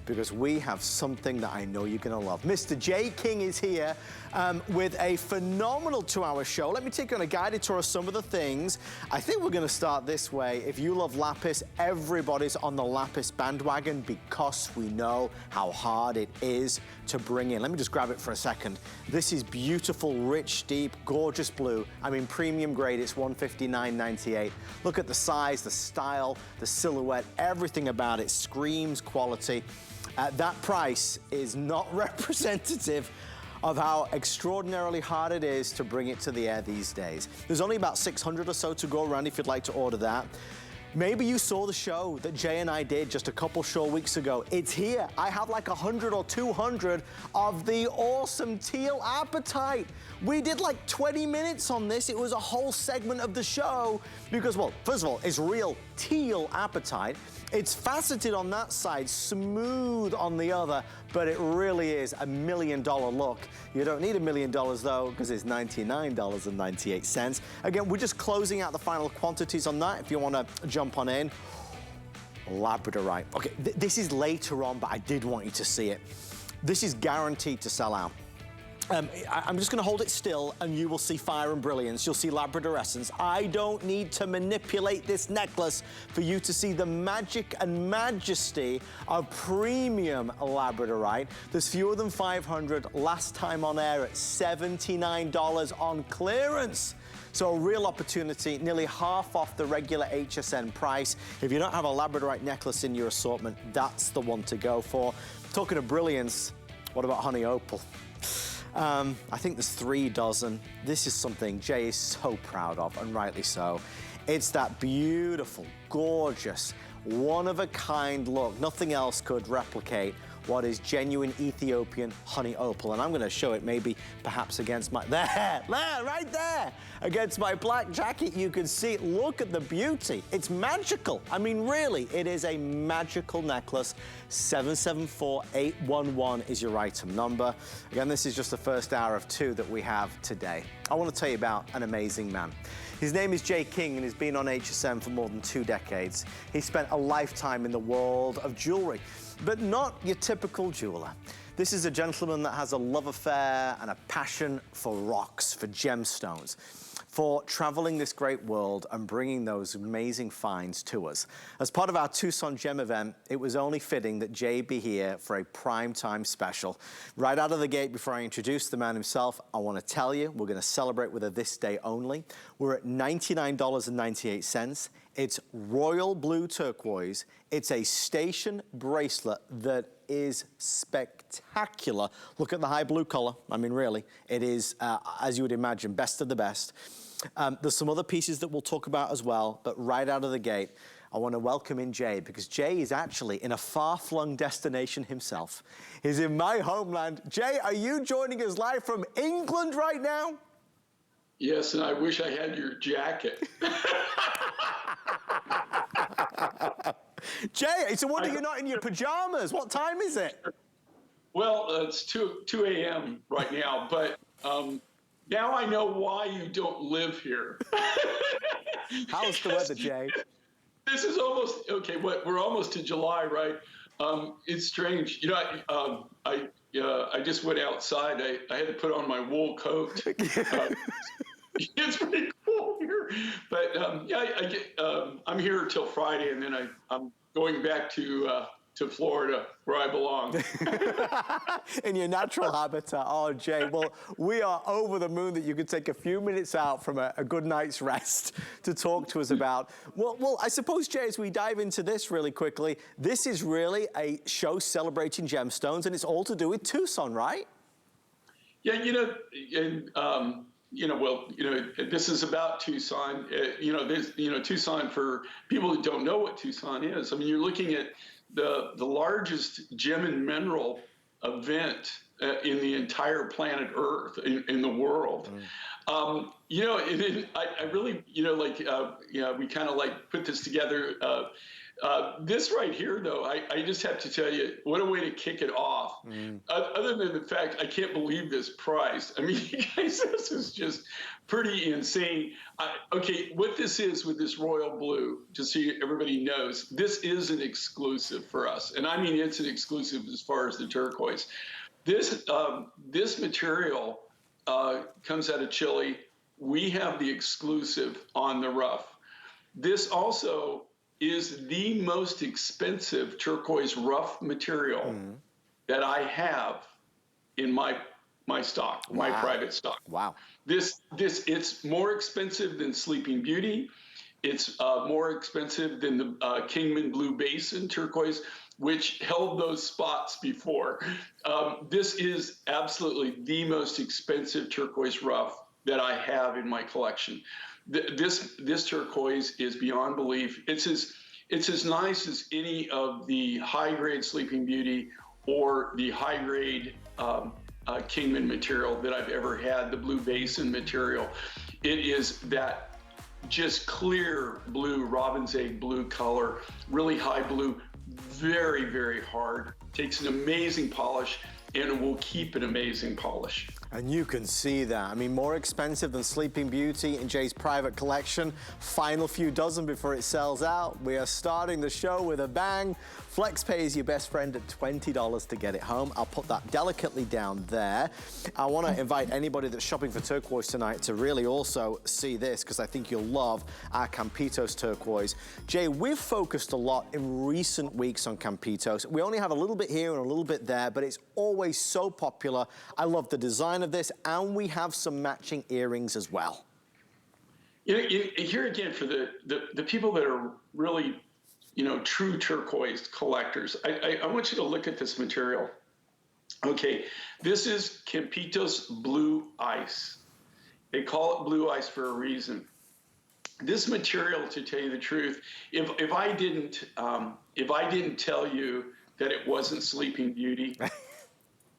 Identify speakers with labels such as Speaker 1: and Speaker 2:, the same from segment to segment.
Speaker 1: because we have something that I know you're gonna love. Mr. Jay King is here with a phenomenal 2-hour show. Let me take you on a guided tour of some of the things. I think we're gonna start this way. If you love lapis, everybody's on the lapis bandwagon because we know how hard it is to bring in. Let me just grab it for a second. This is beautiful, rich, deep, gorgeous blue. I mean, premium grade, it's $159.98. Look at the size, the style, the silhouette, everything about it screams quality. That price is not representative of how extraordinarily hard it is to bring it to the air these days. There's only about 600 or so to go around if you'd like to order that. Maybe you saw the show that Jay and I did just a couple short weeks ago. It's here. I have like 100 or 200 of the awesome teal apatite. We did like 20 minutes on this. It was a whole segment of the show because, well, first of all, it's real teal apatite. It's faceted on that side, smooth on the other, but it really is $1 million look. You don't need $1 million though, because it's $99.98. Again, we're just closing out the final quantities on that if you want to jump on in. Labradorite. Okay, this is later on, but I did want you to see it. This is guaranteed to sell out. I'm just gonna hold it still and you will see fire and brilliance. You'll see Labrador essence. I don't need to manipulate this necklace for you to see the magic and majesty of premium Labradorite. There's fewer than 500. Last time on air at $79 on clearance. So a real opportunity, nearly half off the regular HSN price. If you don't have a Labradorite necklace in your assortment, that's the one to go for. Talking of brilliance, what about honey opal? I think there's 3 dozen. This is something Jay is so proud of, and rightly so. It's that beautiful, gorgeous, one-of-a-kind look. Nothing else could replicate what is genuine Ethiopian honey opal. And I'm gonna show it maybe perhaps against my, there, right there. Against my black jacket, you can see it. Look at the beauty. It's magical. I mean, really, it is a magical necklace. 774811 is your item number. Again, this is just the first hour of 2 that we have today. I wanna tell you about an amazing man. His name is Jay King and he's been on HSN for more than 2 decades. He spent a lifetime in the world of jewelry, but not your typical jeweler. This is a gentleman that has a love affair and a passion for rocks, for gemstones, for traveling this great world and bringing those amazing finds to us. As part of our Tucson Gem event, it was only fitting that Jay be here for a primetime special. Right out of the gate, before I introduce the man himself, I want to tell you, we're going to celebrate with a this day only. We're at $99.98. It's royal blue turquoise. It's a station bracelet that is spectacular. Look at the high blue color. I mean, really, it is, as you would imagine, best of the best. There's some other pieces that we'll talk about as well, but right out of the gate, I want to welcome in Jay, because Jay is actually in a far-flung destination himself. He's in my homeland. Jay, are you joining us live from England right now?
Speaker 2: Yes, and I wish I had your jacket.
Speaker 1: Jay, it's a wonder you're not in your pajamas. What time is it?
Speaker 2: Well, it's 2 a.m. right now, but now I know why you don't live here.
Speaker 1: How's the weather, Jay?
Speaker 2: This is almost, okay, we're almost to July, right? It's strange. You know, I just went outside. I had to put on my wool coat. It's pretty cool here, but yeah, I'm here till Friday, and then I'm going back to Florida, where I belong.
Speaker 1: In your natural habitat. Oh, Jay, well, we are over the moon that you could take a few minutes out from a good night's rest to talk to us about. Well, I suppose, Jay, as we dive into this really quickly, this is really a show celebrating gemstones, and it's all to do with Tucson, right?
Speaker 2: Yeah, you know, and this is about Tucson. Tucson, for people who don't know what Tucson is, I mean, you're looking at the largest gem and mineral event in the entire planet Earth, in the world. I really, we kind of like put this together. This right here, though, I just have to tell you, what a way to kick it off. Other than the fact I can't believe this price. I mean, you guys, this is just pretty insane. Okay, what this is with this royal blue, just so everybody knows, this is an exclusive for us. And I mean, it's an exclusive as far as the turquoise. This material comes out of Chile. We have the exclusive on the rough. This also is the most expensive turquoise rough material that I have in my stock, my private stock.
Speaker 1: Wow.
Speaker 2: It's more expensive than Sleeping Beauty. It's more expensive than the Kingman Blue Basin turquoise, which held those spots before. This is absolutely the most expensive turquoise rough that I have in my collection. This turquoise is beyond belief. It's as nice as any of the high-grade Sleeping Beauty or the high-grade Kingman material that I've ever had, the Blue Basin material. It is that just clear blue, robin's egg blue color, really high blue, very, very hard. Takes an amazing polish, and it will keep an amazing polish.
Speaker 1: And you can see that. I mean, more expensive than Sleeping Beauty in Jay's private collection. Final few dozen before it sells out. We are starting the show with a bang. FlexPay is your best friend at $20 to get it home. I'll put that delicately down there. I want to invite anybody that's shopping for turquoise tonight to really also see this, because I think you'll love our Campitos turquoise. Jay, we've focused a lot in recent weeks on Campitos. We only have a little bit here and a little bit there, but it's always so popular. I love the design of this, and we have some matching earrings as well.
Speaker 2: You know, here again, for the people that are really, true turquoise collectors, I want you to look at this material. Okay, this is Campitos Blue Ice. They call it blue ice for a reason. This material, to tell you the truth, if I didn't tell you that it wasn't Sleeping Beauty,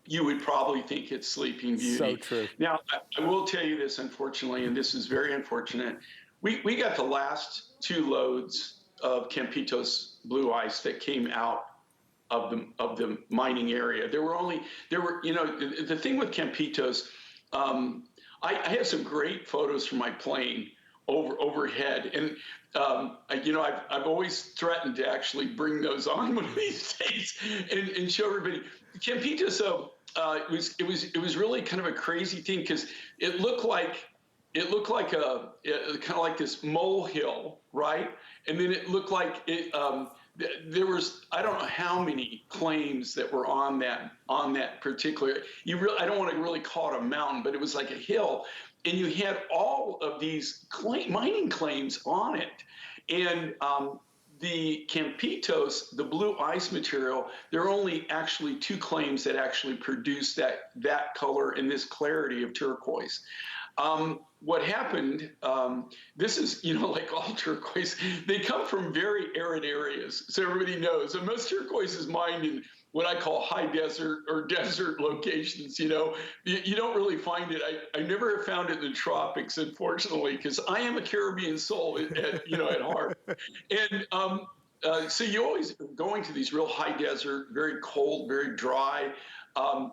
Speaker 2: you would probably think it's Sleeping Beauty.
Speaker 1: So true.
Speaker 2: Now, I will tell you this, unfortunately, and this is very unfortunate. We got the last 2 loads of Campitos Blue Ice that came out of the mining area. There were, the thing with Campitos, I have some great photos from my plane overhead, and I've always threatened to actually bring those on one of these days and show everybody. Campitos, it was really kind of a crazy thing, because it looked like kind of like this molehill, right? And then it looked like there was, I don't know how many claims that were on that particular. I don't want to really call it a mountain, but it was like a hill, and you had all of these mining claims on it, and the Campitos, the blue ice material, there are only actually 2 claims that actually produce that color and this clarity of turquoise. What happened, this is, like all turquoise, they come from very arid areas, so everybody knows. And most turquoise is mined in what I call high desert or desert locations. You don't really find it. I never have found it in the tropics, unfortunately, because I am a Caribbean soul at heart. And so you always going to these real high desert, very cold, very dry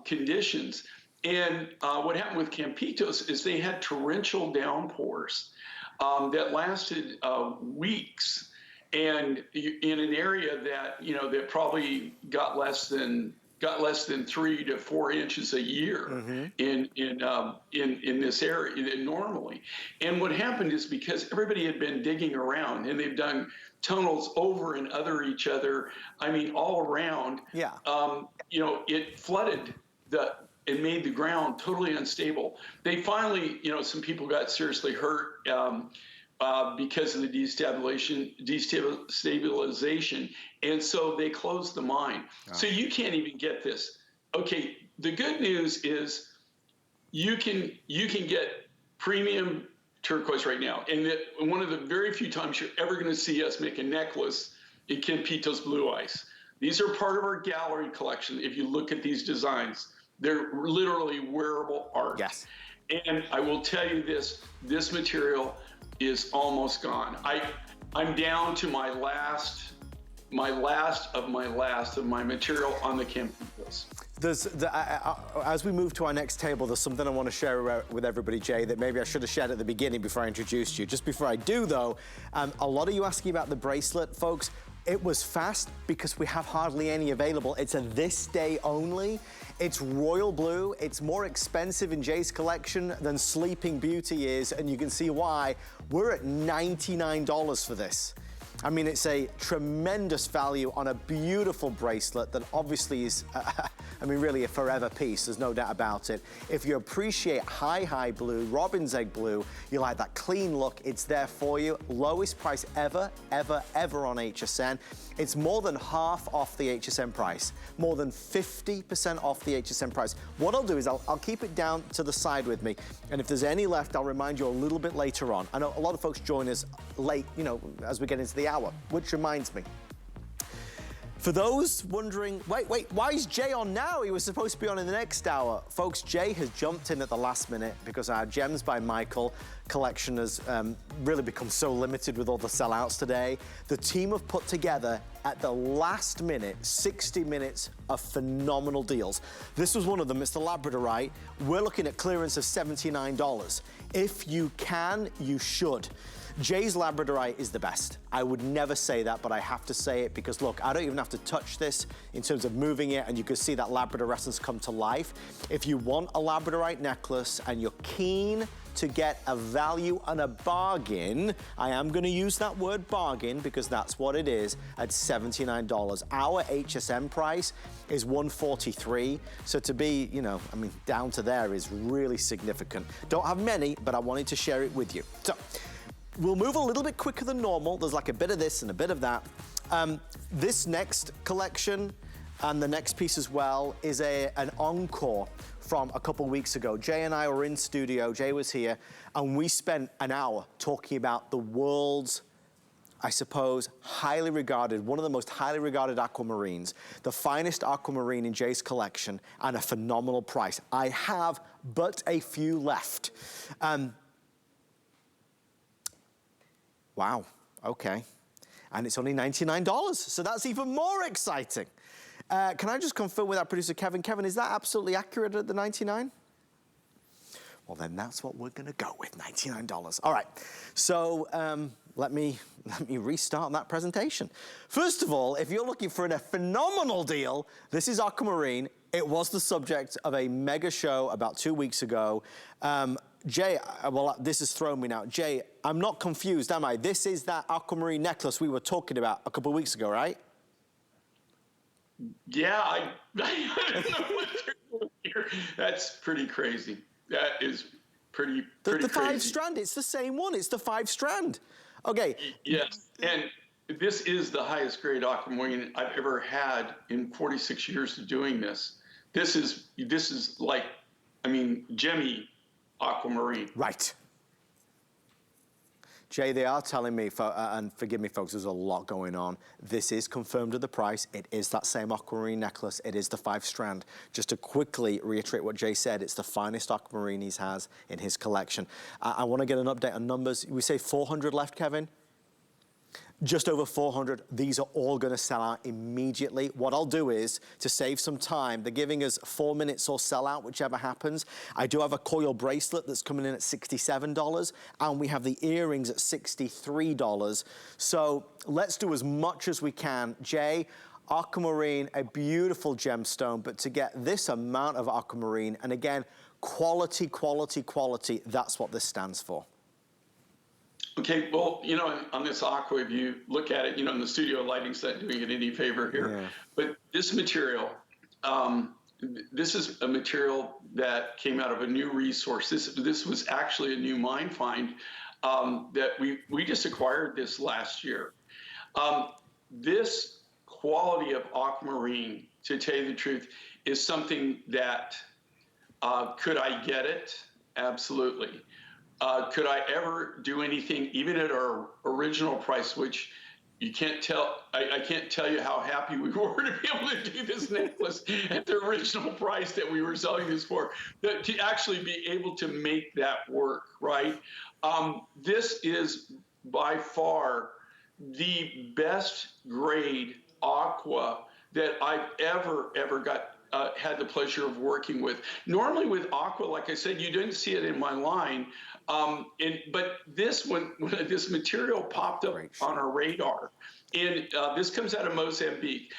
Speaker 2: conditions. And what happened with Campitos is they had torrential downpours that lasted weeks, and in an area that that probably got less than 3 to 4 inches a year in this area normally. And what happened is, because everybody had been digging around and they've done tunnels over and under each other, I mean all around. Yeah. It flooded and made the ground totally unstable. They finally, some people got seriously hurt because of the destabilization, and so they closed the mine. Oh. So you can't even get this. Okay, the good news is you can get premium turquoise right now, and one of the very few times you're ever going to see us make a necklace in Campitos Blue Ice. These are part of our gallery collection. If you look at these designs, they're literally wearable art. Yes. And I will tell you this material is almost gone. I'm down to my last my last of my material on the camping list.
Speaker 1: As we move to our next table, there's something I want to share with everybody, Jay, that maybe I should have shared at the beginning before I introduced you. Just before I do, though, a lot of you asking about the bracelet, folks. It was fast because we have hardly any available. It's a this day only. It's royal blue. It's more expensive in Jay's collection than Sleeping Beauty is, and you can see why. We're at $99 for this. I mean, it's a tremendous value on a beautiful bracelet that obviously is, I mean, really a forever piece. There's no doubt about it. If you appreciate high blue, robin's egg blue, you like that clean look, it's there for you. Lowest price ever on HSN. It's more than half off the HSN price, more than 50% off the HSN price. What I'll do is I'll keep it down to the side with me, and if there's any left, I'll remind you a little bit later on. I know a lot of folks join us late, you know, as we get into the hour, which reminds me. For those wondering, wait, why is Jay on now? He was supposed to be on in the next hour. Folks, Jay has jumped in at the last minute because our Gems by Michael collection has really become so limited with all the sellouts today. The team have put together at the last minute, 60 minutes of phenomenal deals. This was one of them, it's the Labradorite. We're looking at clearance of $79. If you can, you should. Jay's Labradorite is the best. I would never say that, but I have to say it because look, I don't even have to touch this in terms of moving it, and you can see that Labrador essence come to life. If you want a Labradorite necklace and you're keen to get a value and a bargain, I am gonna use that word bargain because that's what it is, at $79. Our HSN price is $143, so to be, you know, I mean, down to there is really significant. Don't have many, but I wanted to share it with you. So, we'll move a little bit quicker than normal. There's like a bit of this and a bit of that. This next collection and the next piece as well is an encore from a couple weeks ago. Jay and I were in studio, Jay was here, and we spent an hour talking about the world's, I suppose, highly regarded, one of the most highly regarded aquamarines, the finest aquamarine in Jay's collection, and a phenomenal price. I have but a few left. Wow, okay. And it's only $99, so that's even more exciting. Can I just confirm with our producer, Kevin? Kevin, is that absolutely accurate at the $99? Well, then that's what we're gonna go with, $99. All right, so let me restart that presentation. First of all, if you're looking for a phenomenal deal, this is Aquamarine. It was the subject of a mega show about 2 weeks ago. Jay, well, this has thrown me now. Jay, I'm not confused, am I? This is that aquamarine necklace we were talking about a couple of weeks ago, right?
Speaker 2: Yeah, I don't know what you're doing here. That's pretty crazy. That is pretty crazy.
Speaker 1: The 5 strand, it's the same one. It's the 5 strand. Okay.
Speaker 2: Yes, and this is the highest grade aquamarine I've ever had in 46 years of doing this. This is like, I mean, gemmy aquamarine.
Speaker 1: Right. Jay, they are telling me, and forgive me folks, there's a lot going on. This is confirmed at the price. It is that same aquamarine necklace. It is the 5 strand. Just to quickly reiterate what Jay said, it's the finest aquamarine he has in his collection. I want to get an update on numbers. We say 400 left, Kevin? Just over 400. These are all going to sell out immediately. What I'll do is, to save some time, they're giving us 4 minutes or sell out, whichever happens. I do have a coil bracelet that's coming in at $67, and we have the earrings at $63. So let's do as much as we can. Jay, aquamarine, a beautiful gemstone, but to get this amount of aquamarine, and again, quality, quality, quality, that's what this stands for.
Speaker 2: Okay, well, you know, on this aqua, if you look at it, you know, in the studio, lighting's not doing it any favor here. Yeah. But this material, this is a material that came out of a new resource. This was actually a new mine find that we just acquired this last year. This quality of aquamarine, to tell you the truth, is something that, could I get it? Absolutely. Could I ever do anything, even at our original price, which you can't tell, I can't tell you how happy we were to be able to do this necklace at the original price that we were selling this for, to actually be able to make that work, right? This is by far the best grade aqua that I've ever got had the pleasure of working with. Normally with aqua, like I said, you didn't see it in my line, but this when this material popped up on our radar, and this comes out of Mozambique.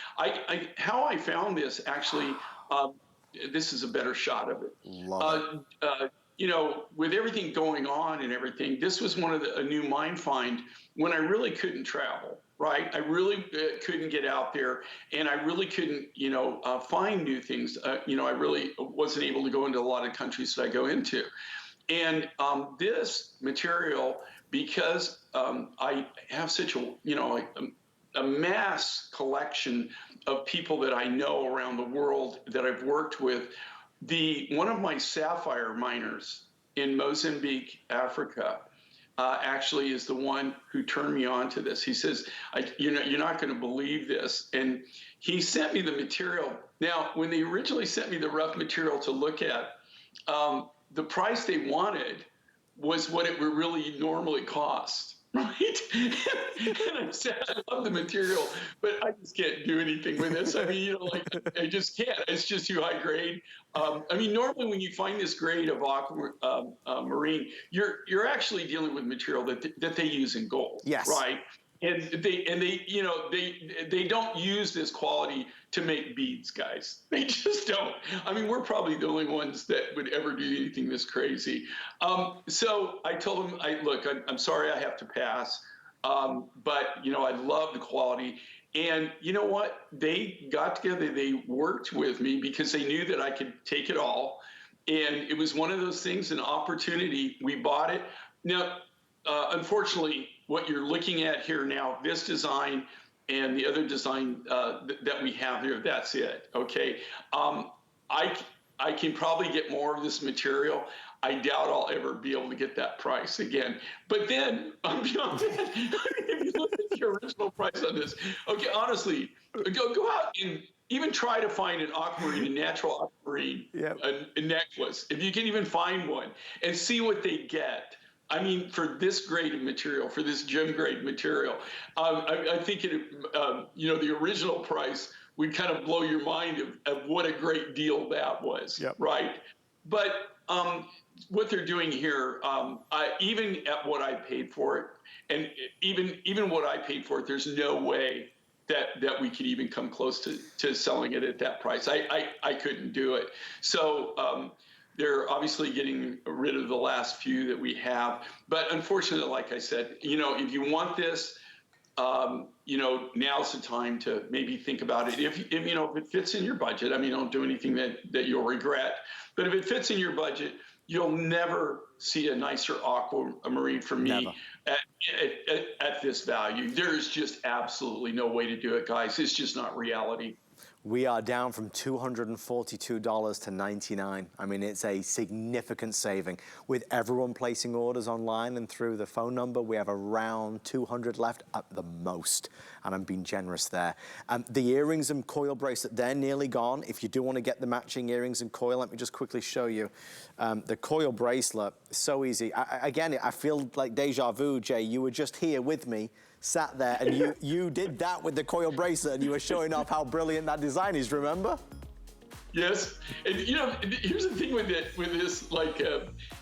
Speaker 2: How I found this actually. This is a better shot of it.
Speaker 1: Love it.
Speaker 2: You know, with everything going on and everything, this was one of a new mine find when I really couldn't travel, right? I really couldn't get out there, and I really couldn't, you know, find new things. You know, I really wasn't able to go into a lot of countries that I go into. And this material, because I have such a, you know, a mass collection of people that I know around the world that I've worked with. One of my sapphire miners in Mozambique, Africa, actually is the one who turned me on to this. He says, you're not going to believe this. And he sent me the material. Now, when they originally sent me the rough material to look at, the price they wanted was what it would really normally cost. Right? And I said, I love the material, but I just can't do anything with this. I mean, you know, like, I just can't. It's just too high grade. I mean, normally when you find this grade of aquamarine, you're actually dealing with material that they use in gold.
Speaker 1: Yes.
Speaker 2: Right? And they you know, they don't use this quality to make beads, guys. They just don't. I mean, we're probably the only ones that would ever do anything this crazy. So I told them, look, I'm sorry I have to pass, but you know, I love the quality. And you know what? They got together, they worked with me because they knew that I could take it all. And it was one of those things, an opportunity. We bought it. Now, unfortunately, what you're looking at here now, this design and the other design that we have here, that's it, okay? I can probably get more of this material. I doubt I'll ever be able to get that price again. But then, beyond that, if you look at the original price on this, okay, honestly, go out and even try to find an aquamarine, a natural aquamarine,
Speaker 1: yep,
Speaker 2: a necklace, if you can even find one, and see what they get. I mean, for this grade of material, for this gem grade material, I think you know, the original price would kind of blow your mind of what a great deal that was, yep, right? But what they're doing here, even at what I paid for it, and even what I paid for it, there's no way that we could even come close to selling it at that price. I couldn't do it. So. They're obviously getting rid of the last few that we have. But unfortunately, like I said, you know, if you want this, you know, now's the time to maybe think about it. If you know, if it fits in your budget, I mean, don't do anything that you'll regret. But if it fits in your budget, you'll never see a nicer aquamarine from me at this value. There's just absolutely no way to do it, guys. It's just not reality.
Speaker 1: We are down from $242 to $99. I mean, it's a significant saving. With everyone placing orders online and through the phone number, we have around 200 left at the most, and I'm being generous there. The earrings and coil bracelet, they're nearly gone. If you do want to get the matching earrings and coil, let me just quickly show you. The coil bracelet, so easy. Again, I feel like deja vu, Jay. You were just here with me, sat there, and you did that with the coil bracelet, and you were showing off how brilliant that design is, remember?
Speaker 2: Yes, and you know, here's the thing with this, like,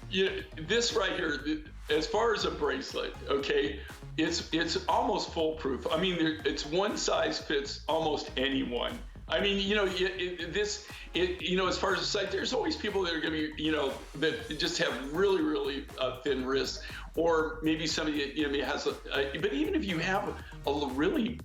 Speaker 2: you know, this right here, as far as a bracelet, okay, it's almost foolproof. I mean, it's one size fits almost anyone. I mean, you know, you know, as far as the site, there's always people that are going to be, you know, that just have really, really thin wrists, or maybe somebody that, you know, has but even if you have a really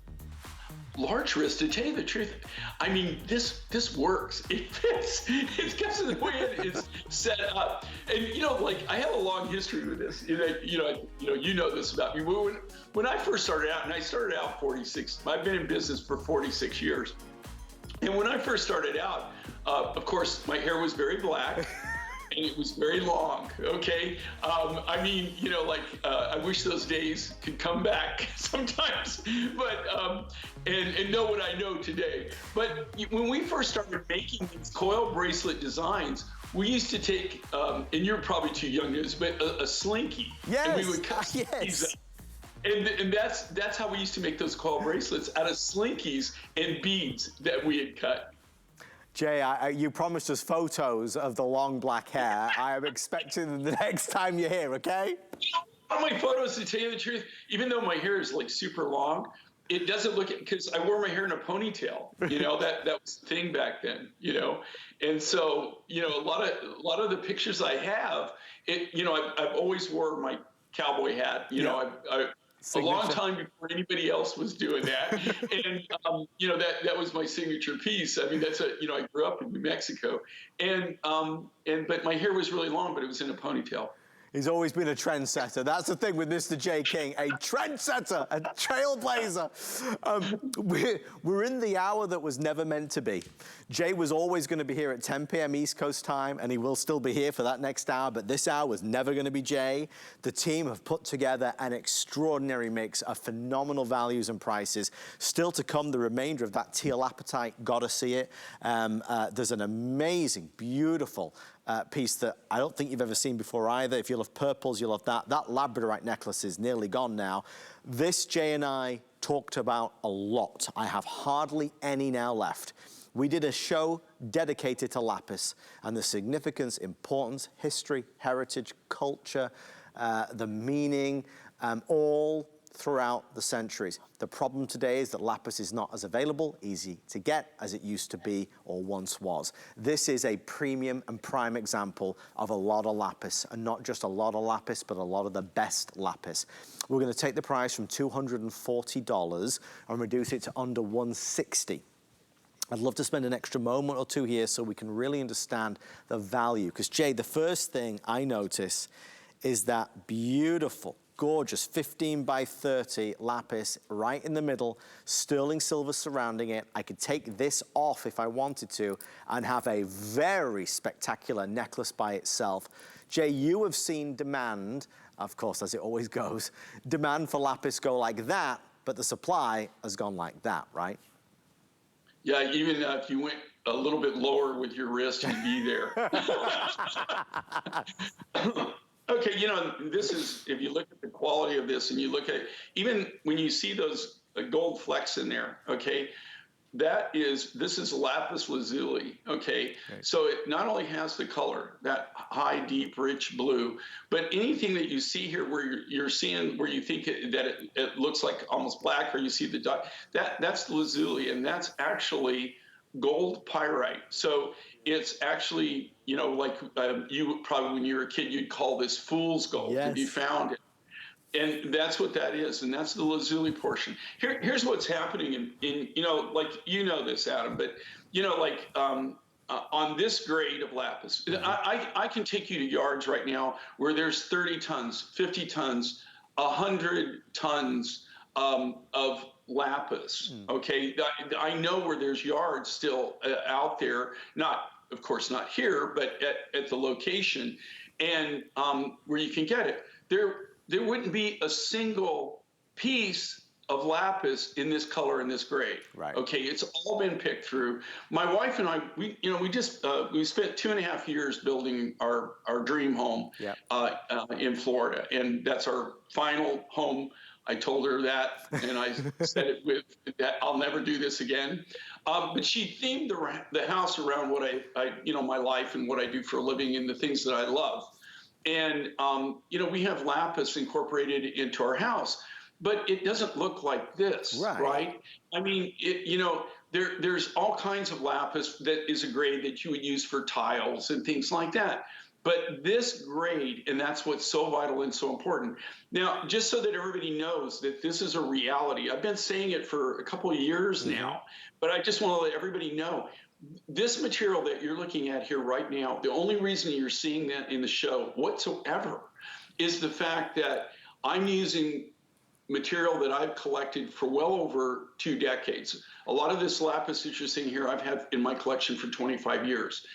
Speaker 2: large wrist, to tell you the truth, I mean, this works. It fits. It's because of the way it's set up. And you know, like, I have a long history with this. You know this about me. When I first started out, and I started out 46. I've been in business for 46 years. And when I first started out, of course, my hair was very black. And it was very long, okay? I mean, you know, like, I wish those days could come back sometimes, but, and know what I know today. But when we first started making these coil bracelet designs, we used to take, and you're probably too young to this, but a slinky.
Speaker 1: Yes,
Speaker 2: and we would cut these up. And that's how we used to make those coil bracelets, out of slinkies and beads that we had cut.
Speaker 1: Jay, you promised us photos of the long black hair. I am expecting the next time you're here, okay?
Speaker 2: On my photos, to tell you the truth, even though my hair is like super long, it doesn't look, because I wore my hair in a ponytail. You know, that was the thing back then. You know, and so a lot of the pictures I have, I've always wore my cowboy hat. You know, a long time before anybody else was doing that, and that was my signature piece. I mean, I grew up in New Mexico, but my hair was really long, but it was in a ponytail.
Speaker 1: He's always been a trendsetter. That's the thing with Mr. J. King, a trendsetter, a trailblazer. We're in the hour that was never meant to be. Jay was always going to be here at 10 p.m. East Coast time, and he will still be here for that next hour, but this hour was never going to be Jay. The team have put together an extraordinary mix of phenomenal values and prices. Still to come, the remainder of that teal appetite, gotta see it. There's an amazing, beautiful piece that I don't think you've ever seen before either. If you love purples, you'll love that. That labradorite necklace is nearly gone now. This Jay and I talked about a lot. I have hardly any now left. We did a show dedicated to lapis and the significance, importance, history, heritage, culture, the meaning, all throughout the centuries. The problem today is that lapis is not as available, easy to get as it used to be or once was. This is a premium and prime example of a lot of lapis, and not just a lot of lapis, but a lot of the best lapis. We're going to take the price from $240 and reduce it to under $160. I'd love to spend an extra moment or two here so we can really understand the value. Because Jay, the first thing I notice is that beautiful, gorgeous 15 by 30 lapis right in the middle, sterling silver surrounding it. I could take this off if I wanted to and have a very spectacular necklace by itself. Jay, you have seen demand, of course, as it always goes, demand for lapis go like that, but the supply has gone like that, right?
Speaker 2: Yeah, even if you went a little bit lower with your wrist, you'd be there. Okay, this is, if you look at the quality of this and you look at, even when you see those gold flecks in there, okay, this is lapis lazuli, okay? Right. So it not only has the color, that high, deep, rich blue, but anything that you see here where you're seeing, where you think it looks like almost black, or you see the dot, that's lazuli, and that's actually gold pyrite. So it's actually, like you probably when you were a kid, you'd call this fool's gold. Yes. If you found it. And that's what that is, and that's the lazuli portion. Here's what's happening in like this, Adam, but on this grade of lapis, I can take you to yards right now where there's 30 tons, 50 tons, 100 tons of lapis. Okay, I know where there's yards still out there, of course not here, but at the location, and where you can get it. There wouldn't be a single piece of lapis in this color and this grade. Right. Okay, it's all been picked through. My wife and I, we spent 2.5 years building our dream home. Yep. In Florida, and that's our final home. I told her that, and I said it with that I'll never do this again. But she themed the house around what I my life and what I do for a living and the things that I love. And, we have lapis incorporated into our house, but it doesn't look like this, right? I mean, there's all kinds of lapis that is a grade that you would use for tiles and things like that. But this grade, and that's what's so vital and so important. Now, just so that everybody knows that this is a reality, I've been saying it for a couple of years now, but I just want to let everybody know, this material that you're looking at here right now, the only reason you're seeing that in the show whatsoever is the fact that I'm using material that I've collected for well over 2 decades. A lot of this lapis that you're seeing here, I've had in my collection for 25 years.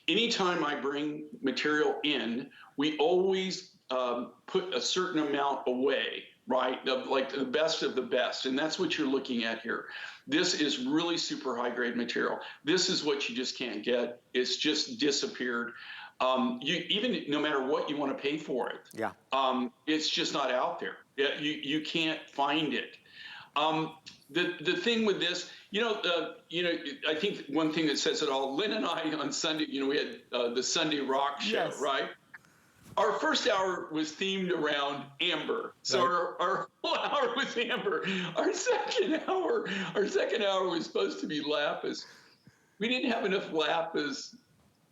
Speaker 2: Anytime I bring material in, we always put a certain amount away, right? Like the best of the best. And that's what you're looking at here. This is really super high grade material. This is what you just can't get. It's just disappeared. Even no matter what you want to pay for it, it's just not out there. Yeah, you can't find it. The thing with this, I think one thing that says it all. Lynn and I on Sunday, we had the Sunday Rock show,
Speaker 1: Yes.
Speaker 2: right? Our first hour was themed around amber, so
Speaker 1: Right.
Speaker 2: our whole hour was amber. Our second hour was supposed to be lapis. We didn't have enough lapis,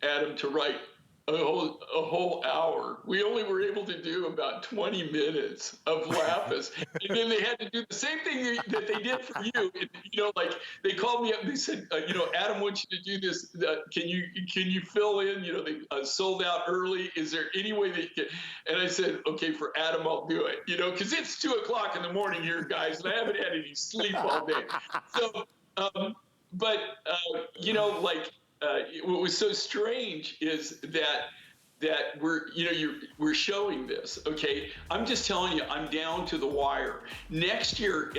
Speaker 2: Adam, to write a whole hour. We only were able to do about 20 minutes of lapis, and then they had to do the same thing that they did for you. And, like they called me up and they said, Adam wants you to do this. Can you fill in? They sold out early. Is there any way that you can? And I said, okay, for Adam, I'll do it. Because it's 2:00 in the morning here, guys, and I haven't had any sleep all day. So, but what was so strange is that we're showing this. Okay, I'm just telling you, I'm down to the wire. Next year,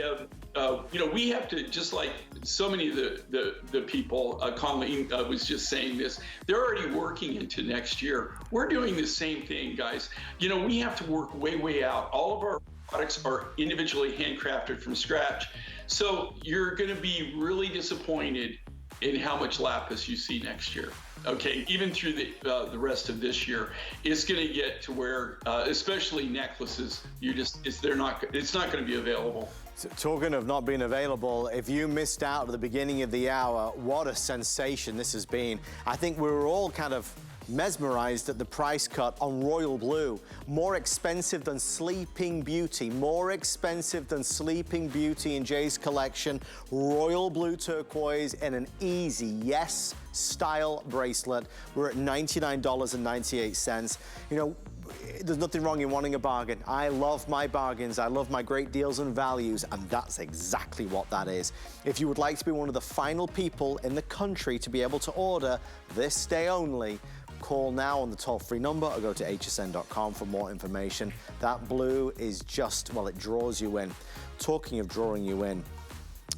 Speaker 2: we have to, just like so many of the people. Colleen was just saying this. They're already working into next year. We're doing the same thing, guys. We have to work way out. All of our products are individually handcrafted from scratch. So you're going to be really disappointed in how much lapis you see next year. Okay, even through the rest of this year, it's going to get to where, especially necklaces, it's not going to be available.
Speaker 1: So, talking of not being available, if you missed out at the beginning of the hour, what a sensation this has been. I think we were all kind of mesmerized at the price cut on royal blue. More expensive than Sleeping Beauty, more expensive than Sleeping Beauty in Jay's collection. Royal blue turquoise in an easy yes style bracelet. We're at $99.98. There's nothing wrong in wanting a bargain. I love my bargains. I love my great deals and values, and that's exactly what that is. If you would like to be one of the final people in the country to be able to order this day only, call now on the toll-free number or go to hsn.com for more information. That blue is just, well, it draws you in. Talking of drawing you in,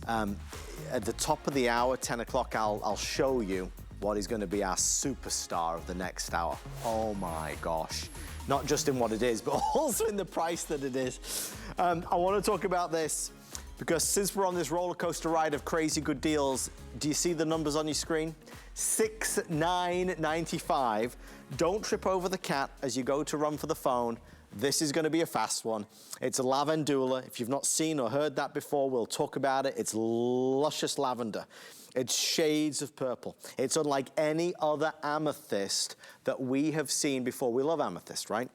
Speaker 1: at the top of the hour, 10 o'clock, I'll show you what is going to be our superstar of the next hour. Oh my gosh. Not just in what it is, but also in the price that it is. I want to talk about this because since we're on this roller coaster ride of crazy good deals, do you see the numbers on your screen? $69.95. Don't trip over the cat as you go to run for the phone. This is going to be a fast one. It's a lavandula. If you've not seen or heard that before, we'll talk about it. It's luscious lavender. It's shades of purple. It's unlike any other amethyst that we have seen before. We love amethyst, right?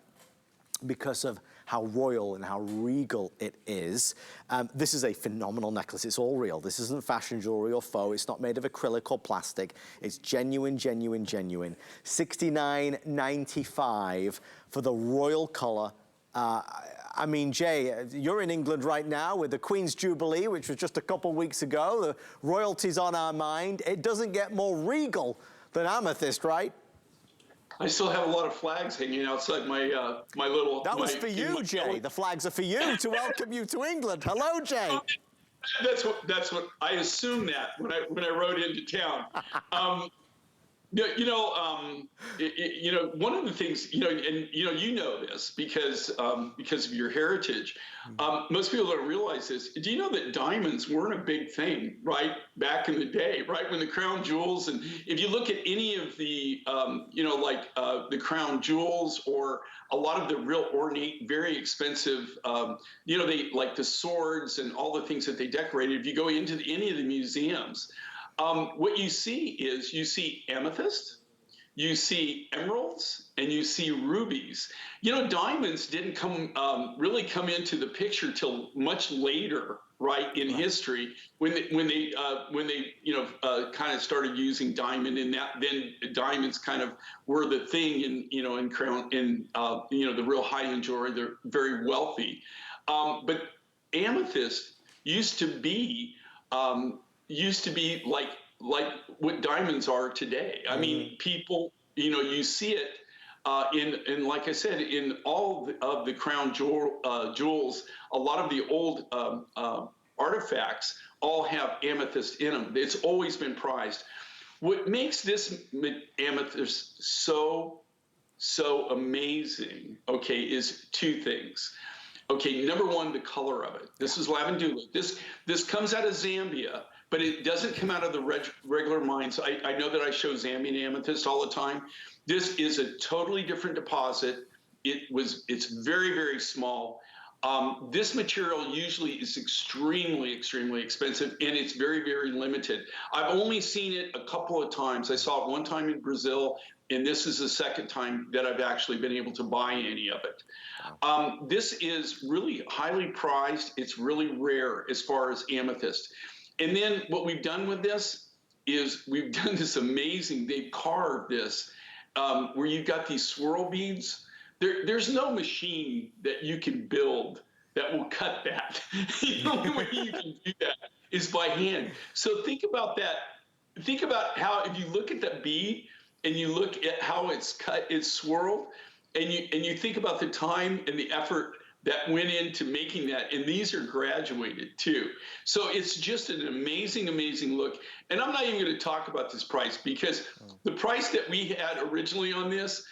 Speaker 1: Because of how royal and how regal it is. This is a phenomenal necklace. It's all real. This isn't fashion jewelry or faux. It's not made of acrylic or plastic. It's genuine, genuine, genuine. $69.95 for the royal color. I mean, Jay, you're in England right now with the Queen's Jubilee, which was just a couple weeks ago. The royalty's on our mind. It doesn't get more regal than amethyst, right?
Speaker 2: I still have a lot of flags hanging outside my little.
Speaker 1: That was for you, Jay. The flags are for you to welcome you to England. Hello, Jay.
Speaker 2: That's what I assumed that when I rode into town. One of the things, and you know this because of your heritage. Most people don't realize this. Do you know that diamonds weren't a big thing, right, back in the day, right, when the crown jewels, and if you look at any of the, the crown jewels or a lot of the real ornate, very expensive, they like the swords and all the things that they decorated. If you go into any of the museums, what you see amethyst, you see emeralds, and you see rubies. Diamonds didn't really come into the picture till much later, right, in history, when they kind of started using diamond, and then diamonds kind of were the thing in crown the real high-end jewelry. They're very wealthy, but amethyst used to be like what diamonds are today. I mean, people, you see it in like I said, in all of the crown jewels. A lot of the old artifacts all have amethyst in them. It's always been prized. What makes this amethyst so amazing, okay, is two things. Okay, number one, the color of it. This is lavandula. This comes out of Zambia, but it doesn't come out of the regular mines. I know that I show Zambian amethyst all the time. This is a totally different deposit. It's very, very small. This material usually is extremely, extremely expensive, and it's very, very limited. I've only seen it a couple of times. I saw it one time in Brazil, and this is the second time that I've actually been able to buy any of it. This is really highly prized. It's really rare as far as amethyst. And then what we've done with this is we've done this amazing, they've carved this where you've got these swirl beads. There's no machine that you can build that will cut that. The only way you can do that is by hand. So think about that. Think about how, if you look at that bead and you look at how it's cut, it's swirled, and you think about the time and the effort that went into making that, and these are graduated too. So it's just an amazing, amazing look. And I'm not even going to talk about this price, because the price that we had originally on this,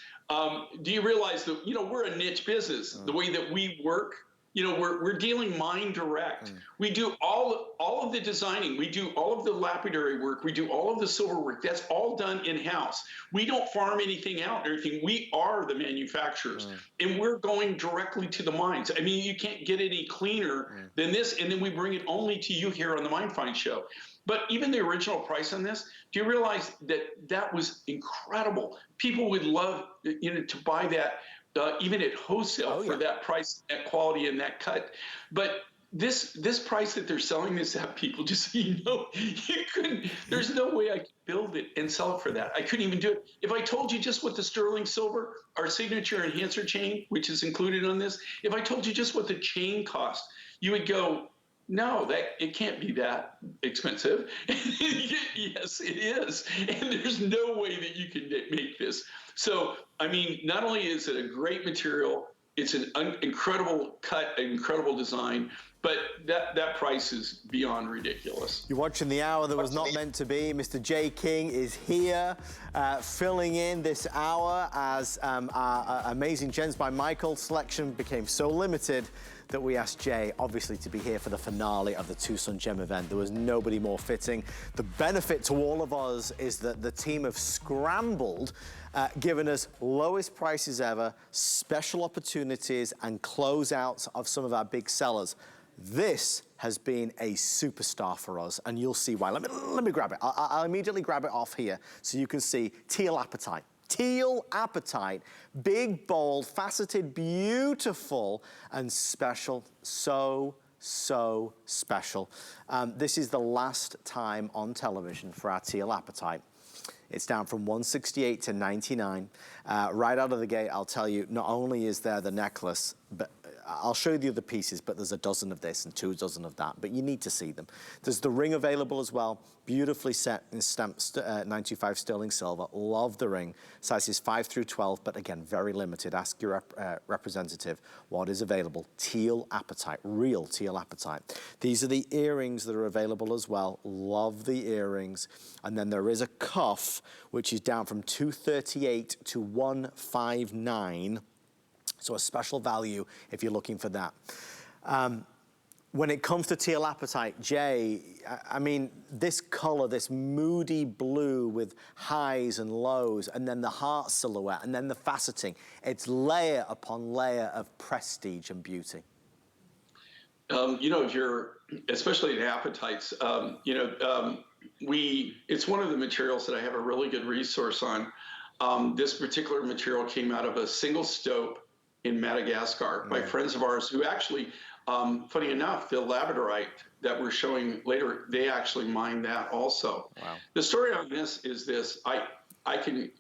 Speaker 2: do you realize that, we're a niche business, the way that we work? We're dealing mine direct. We do all of the designing. We do all of the lapidary work. We do all of the silver work. That's all done in-house. We don't farm anything out or anything. We are the manufacturers, and we're going directly to the mines. I mean, you can't get any cleaner than this, and then we bring it only to you here on the Mine Find Show. But even the original price on this, do you realize that was incredible? People would love, to buy that even at wholesale for that price, that quality, and that cut. But this price that they're selling this at, people, just so you know, you couldn't. There's no way I could build it and sell it for that. I couldn't even do it. If I told you just what the sterling silver, our signature enhancer chain, which is included on this, if I told you just what the chain cost, you would go, no, it can't be that expensive. Yes, it is. And there's no way that you can make this. So, I mean, not only is it a great material, it's an incredible cut, an incredible design, but that price is beyond ridiculous.
Speaker 1: You're watching the hour that was not meant to be. Mr. Jay King is here, filling in this hour as our Amazing Gems by Michael selection became so limited that we asked Jay, obviously, to be here for the finale of the Tucson Gem event. There was nobody more fitting. The benefit to all of us is that the team have scrambled, giving us lowest prices ever, special opportunities, and closeouts of some of our big sellers. This has been a superstar for us, and you'll see why. Let me grab it. I'll immediately grab it off here so you can see Teal Apatite. Teal Apatite, big, bold, faceted, beautiful, and special. So special. This is the last time on television for our Teal Apatite. It's down from $168 to $99. Right out of the gate, I'll tell you, not only is there the necklace, but I'll show you the other pieces, but there's a dozen of this and 2 dozen of that, but you need to see them. There's the ring available as well, beautifully set in stamped 925 sterling silver. Love the ring. Sizes 5 through 12, but again, very limited. Ask your representative what is available. Teal Apatite, real Teal Apatite. These are the earrings that are available as well. Love the earrings. And then there is a cuff, which is down from $238 to $159. So a special value if you're looking for that. When it comes to Teal Apatite, Jay, I mean, this color, this moody blue with highs and lows, and then the heart silhouette, and then the faceting, it's layer upon layer of prestige and beauty.
Speaker 2: If you're, especially in apatites, it's one of the materials that I have a really good resource on. This particular material came out of a single stope in Madagascar by friends of ours who actually, funny enough, the labradorite that we're showing later, they actually mined that also. Wow. The story on this is this: I can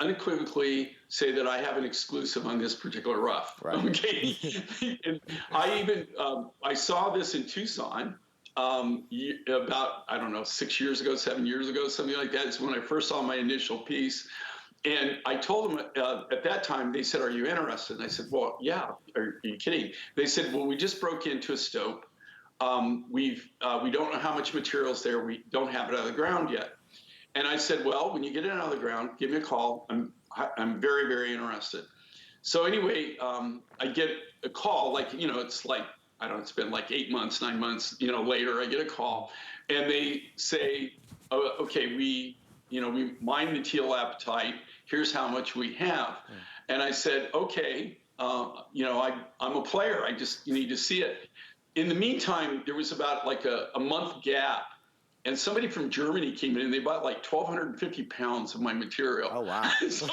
Speaker 2: unequivocally say that I have an exclusive on this particular rough. Right. Okay. And I saw this in Tucson about, I don't know, 6 years ago, 7 years ago, something like that. It's when I first saw my initial piece. And I told them at that time, they said, "Are you interested?" And I said, "Well, yeah. Are you kidding?" They said, "Well, we just broke into a stope. We don't know how much material's there. We don't have it out of the ground yet." And I said, "Well, when you get it out of the ground, give me a call. I'm very, very interested." So anyway, I get a call, like, you know, it's like, I don't know, it's been like 8 months, 9 months, you know, later, I get a call and they say, oh, okay, we mined the teal apatite. Here's how much we have. And I said, okay, you know, I'm a player. I just need to see it. In the meantime, there was about like a month gap. And somebody from Germany came in and they bought like 1,250 pounds of my material.
Speaker 1: Oh, wow.
Speaker 2: So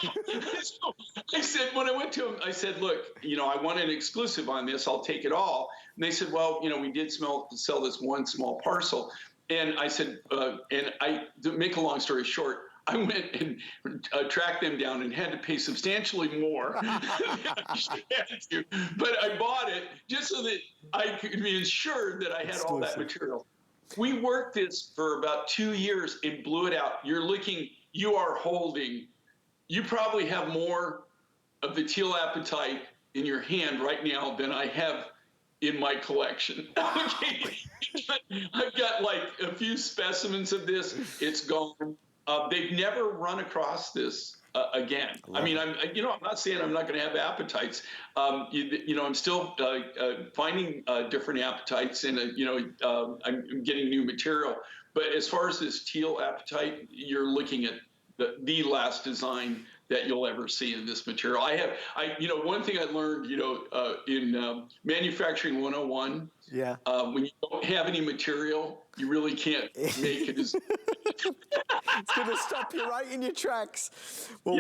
Speaker 2: I said, when I went to them, I said, look, you know, I want an exclusive on this. I'll take it all. And they said, well, you know, we did sell this one small parcel. And I said, to make a long story short, I went and tracked them down and had to pay substantially more than I should have to. But I bought it just so that I could be ensured that I had all that material. We worked this for about 2 years and blew it out. You are holding, you probably have more of the teal apatite in your hand right now than I have in my collection. Okay. I've got like a few specimens of this. It's gone. They've never run across this again. I mean, I'm not saying I'm not going to have apatites. You know, I'm still finding different apatites, and I'm getting new material. But as far as this teal apatite, you're looking at the last design that you'll ever see in this material. One thing I learned, in manufacturing 101, when you don't have any material, you really can't make it as
Speaker 1: it's going to stop you right in your tracks. Well,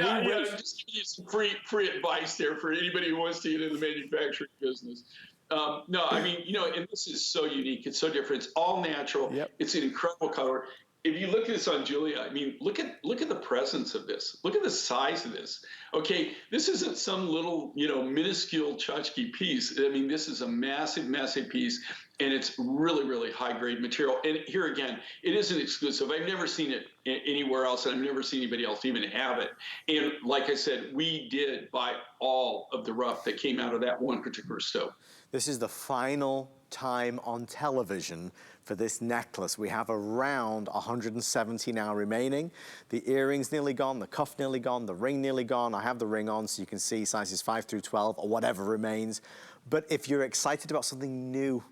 Speaker 2: just give you some free advice there for anybody who wants to get into the manufacturing business. No, I mean, and this is so unique. It's so different. It's all natural.
Speaker 1: Yep.
Speaker 2: It's an incredible color. If you look at this on Julia, I mean, look at the presence of this. Look at the size of this. Okay, this isn't some little, minuscule tchotchke piece. I mean, this is a massive, massive piece, and it's really, really high-grade material. And here again, it isn't exclusive. I've never seen it anywhere else, and I've never seen anybody else even have it. And like I said, we did buy all of the rough that came out of that one particular stove.
Speaker 1: This is the final time on television for this necklace. We have around 170 now remaining. The earring's nearly gone, the cuff nearly gone, the ring nearly gone. I have the ring on so you can see sizes 5 through 12 or whatever remains. But if you're excited about something new,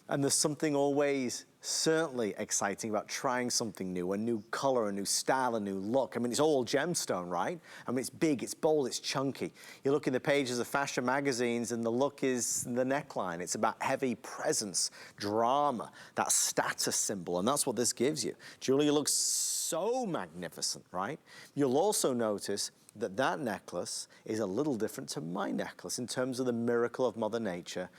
Speaker 1: and there's something always certainly exciting about trying something new, a new color, a new style, a new look. I mean, it's all gemstone, right? I mean, it's big, it's bold, it's chunky. You look in the pages of fashion magazines and the look is the neckline. It's about heavy presence, drama, that status symbol, and that's what this gives you. Julia looks so magnificent, right? You'll also notice that that necklace is a little different to my necklace in terms of the miracle of Mother Nature,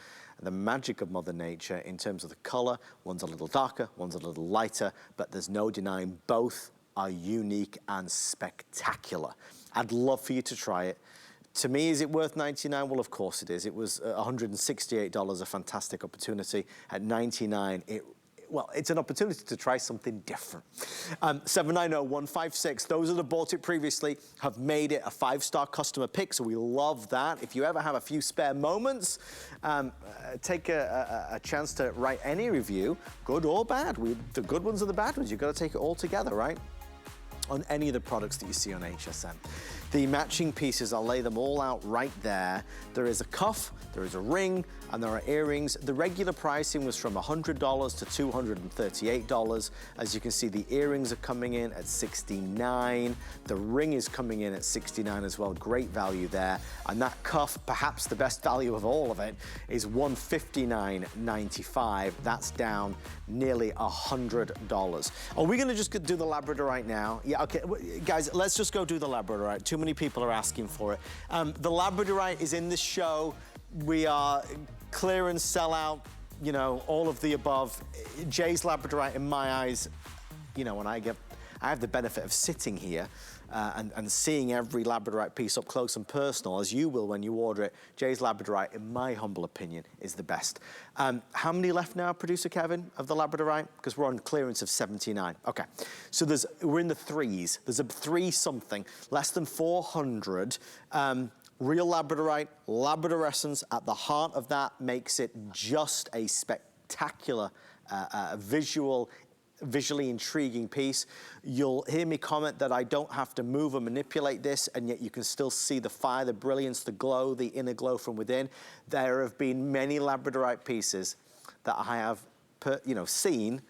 Speaker 1: the magic of Mother Nature in terms of the color. One's a little darker, one's a little lighter, but there's no denying both are unique and spectacular. I'd love for you to try it. To me, is it worth $99? Well, of course it is. It was $168, a fantastic opportunity. At $99, well, it's an opportunity to try something different. 790-156, those that have bought it previously have made it a 5-star customer pick, so we love that. If you ever have a few spare moments, take a chance to write any review, good or bad. The good ones or the bad ones, you've got to take it all together, right? On any of the products that you see on HSN. The matching pieces, I'll lay them all out right there. There is a cuff, there is a ring, and there are earrings. The regular pricing was from $100 to $238. As you can see, the earrings are coming in at $69. The ring is coming in at $69 as well. Great value there. And that cuff, perhaps the best value of all of it, is $159.95. That's down nearly $100. Are we gonna just do the Labradorite now? Yeah, okay, guys, let's just go do the Labradorite. Too many people are asking for it. The Labradorite is in this show. We are clearance, sellout, all of the above. Jay's Labradorite, in my eyes, when I have the benefit of sitting here and seeing every Labradorite piece up close and personal, as you will when you order it. Jay's Labradorite, in my humble opinion, is the best. How many left now, Producer Kevin, of the Labradorite? Because we're on clearance of 79. Okay, so we're in the threes. There's a 3-something, less than 400. Real Labradorite, Labradorescence at the heart of that makes it just a spectacular visual visually intriguing piece. You'll hear me comment that I don't have to move or manipulate this, and yet you can still see the fire, the brilliance, the glow, the inner glow from within. There have been many labradorite pieces that I have, seen,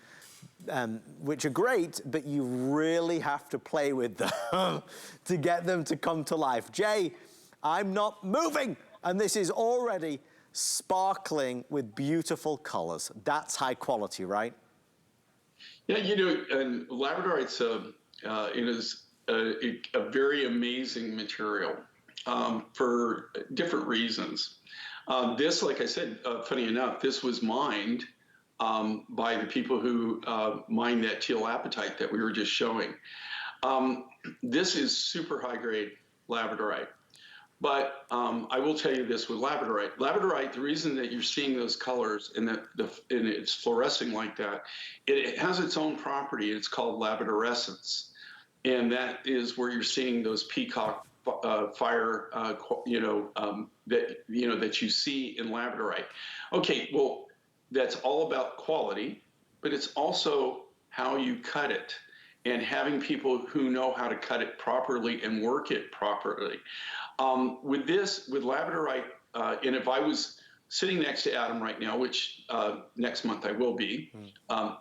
Speaker 1: which are great, but you really have to play with them to get them to come to life. Jay, I'm not moving, and this is already sparkling with beautiful colors. That's high quality, right?
Speaker 2: Yeah, and labradorite's it is a very amazing material for different reasons. This, like I said, funny enough, this was mined by the people who mined that teal apatite that we were just showing. This is super high grade labradorite. But I will tell you this with labradorite. Labradorite, the reason that you're seeing those colors and that and it's fluorescing like that, it has its own property. It's called labradorescence, and that is where you're seeing those peacock fire, that you see in labradorite. Okay, well, that's all about quality, but it's also how you cut it, and having people who know how to cut it properly and work it properly. With labradorite, and if I was sitting next to Adam right now, which next month I will be,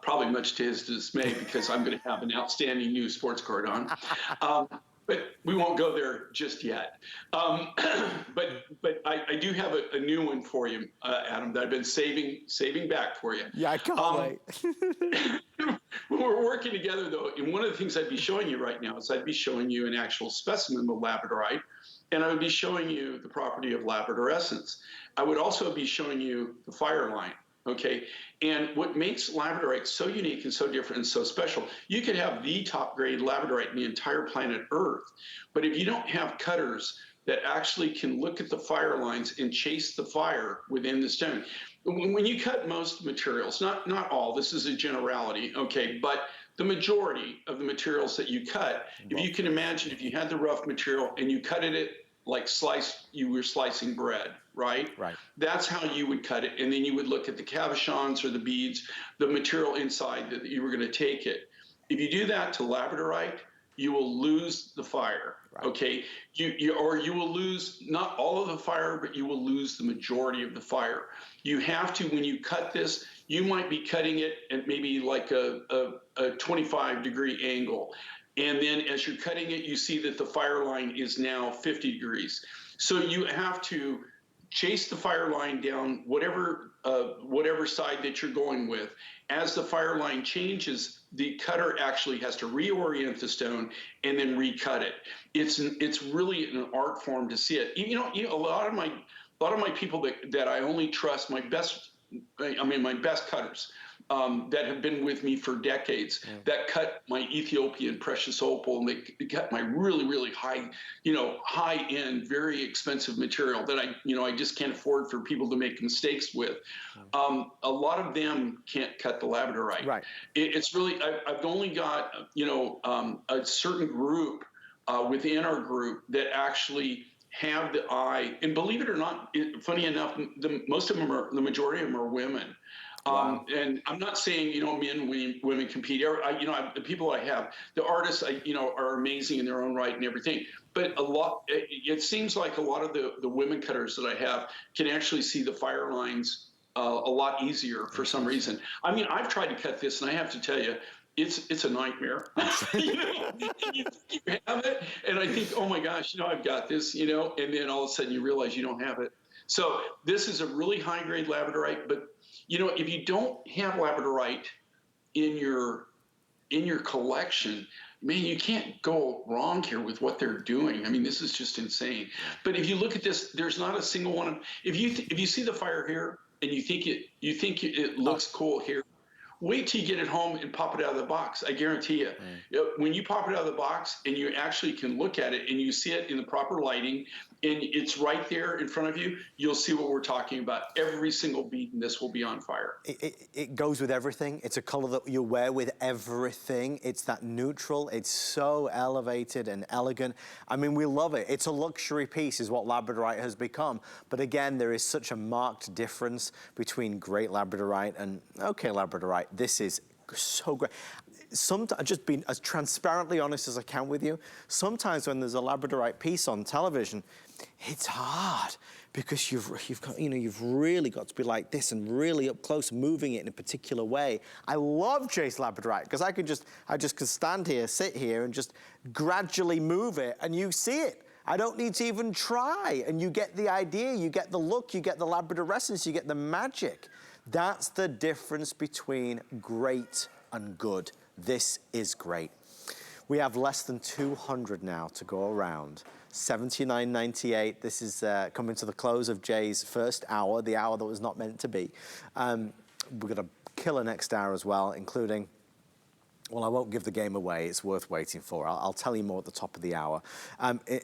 Speaker 2: probably much to his dismay because I'm going to have an outstanding new sports card on. But we won't go there just yet. But I do have a new one for you, Adam, that I've been saving back for you.
Speaker 1: Yeah, I can't wait.
Speaker 2: We're working together, though, and one of the things I'd be showing you right now is I'd be showing you an actual specimen of labradorite, and I would be showing you the property of labradorescence. I would also be showing you the fire line, okay? And what makes labradorite so unique and so different and so special, you could have the top grade labradorite in the entire planet Earth, but if you don't have cutters that actually can look at the fire lines and chase the fire within the stone. When you cut most materials, not all, this is a generality, okay, but the majority of the materials that you cut, if you can imagine if you had the rough material and you cut it like you were slicing bread, right? Right. That's how you would cut it. And then you would look at the cabochons or the beads, the material inside that you were going to take it. If you do that to labradorite, you will lose the fire, right. Okay? You will lose not all of the fire, but you will lose the majority of the fire. You have to, when you cut this, you might be cutting it at maybe like a 25-degree angle. And then as you're cutting it, you see that the fire line is now 50 degrees. So you have to chase the fire line down whatever side that you're going with. As the fire line changes, the cutter actually has to reorient the stone and then recut it. It's really an art form to see it. A lot of my people that I only trust, my best cutters that have been with me for decades, that cut my Ethiopian precious opal, and they cut my really, really high, high-end, very expensive material that I just can't afford for people to make mistakes with. A lot of them can't cut the labradorite. Right. It's really, I've only got, a certain group within our group that actually have the eye, and believe it or not, funny enough, the majority of them are women. Wow. And I'm not saying, men, women compete. The people I have, the artists, are amazing in their own right and everything. But it seems like a lot of the women cutters that I have can actually see the fire lines a lot easier for some reason. I mean, I've tried to cut this, and I have to tell you, it's a nightmare. You have it, and I think, oh my gosh, I've got this, and then all of a sudden you realize you don't have it. So this is a really high grade labradorite, but if you don't have labradorite in your collection, man, you can't go wrong here with what they're doing. I mean, this is just insane. But if you look at this, there's not a single one. If you see the fire here and you think it looks cool here, wait till you get it home and pop it out of the box. I guarantee you. When you pop it out of the box and you actually can look at it and you see it in the proper lighting and it's right there in front of you, you'll see what we're talking about. Every single bead in this will be on fire.
Speaker 1: It goes with everything. It's a color that you wear with everything. It's that neutral. It's so elevated and elegant. I mean, we love it. It's a luxury piece is what labradorite has become. But again, there is such a marked difference between great labradorite and okay labradorite. This is so great. Sometimes, just being as transparently honest as I can with you, sometimes when there's a labradorite piece on television, it's hard because you've got, you know, you've really got to be like this and really up close, moving it in a particular way. I love Jay's labradorite because I just could stand here, sit here, and just gradually move it, and you see it. I don't need to even try, and you get the idea, you get the look, you get the labradorescence, you get the magic. That's the difference between great and good. This is great. We have less than 200 now to go around. $79.98. This is coming to the close of Jay's first hour, the hour that was not meant to be. We're gonna kill a next hour as well, including, well, I won't give the game away. It's worth waiting for. I'll tell you more at the top of the hour.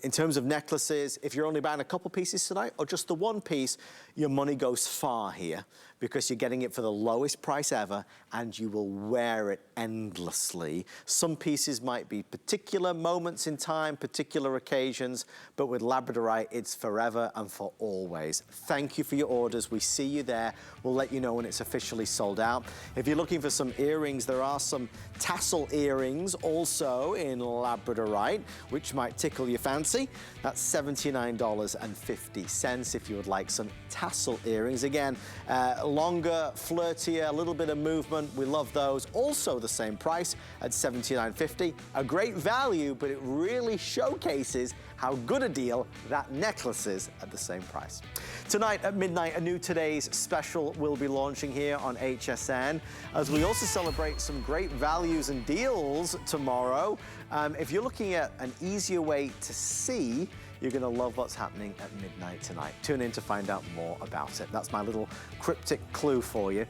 Speaker 1: In terms of necklaces, if you're only buying a couple pieces tonight or just the one piece, your money goes far here because you're getting it for the lowest price ever and you will wear it endlessly. Some pieces might be particular moments in time, particular occasions, but with labradorite, it's forever and for always. Thank you for your orders. We see you there. We'll let you know when it's officially sold out. If you're looking for some earrings, there are some tassel earrings also in labradorite, which might tickle your fancy. That's $79.50 if you would like some tassel earrings. Again, longer, flirtier, a little bit of movement. We love those. Also the same price at $79.50. A great value, but it really showcases how good a deal that necklace is at the same price. Tonight at midnight, a new Today's Special will be launching here on HSN, as we also celebrate some great values and deals tomorrow. If you're looking at an easier way to see, you're gonna love what's happening at midnight tonight. Tune in to find out more about it. That's my little cryptic clue for you.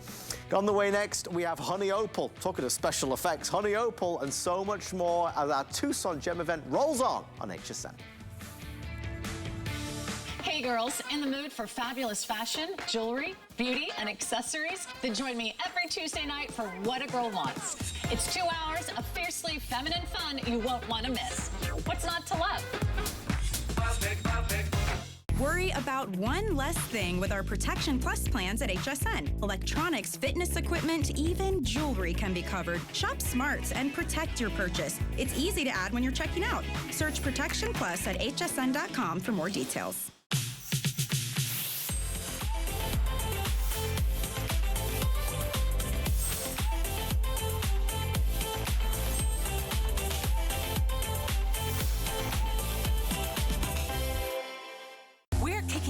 Speaker 1: On the way next, we have Honey Opal. Talking of special effects, Honey Opal and so much more as our Tucson Gem event rolls on HSN.
Speaker 3: Hey girls, in the mood for fabulous fashion, jewelry, beauty, and accessories? Then join me every Tuesday night for What a Girl Wants. It's 2 hours of fiercely feminine fun you won't want to miss. What's not to love?
Speaker 4: Worry about one less thing with our Protection Plus plans at HSN. Electronics, fitness equipment, even jewelry can be covered. Shop smart and protect your purchase. It's easy to add when you're checking out. Search Protection Plus at hsn.com for more details.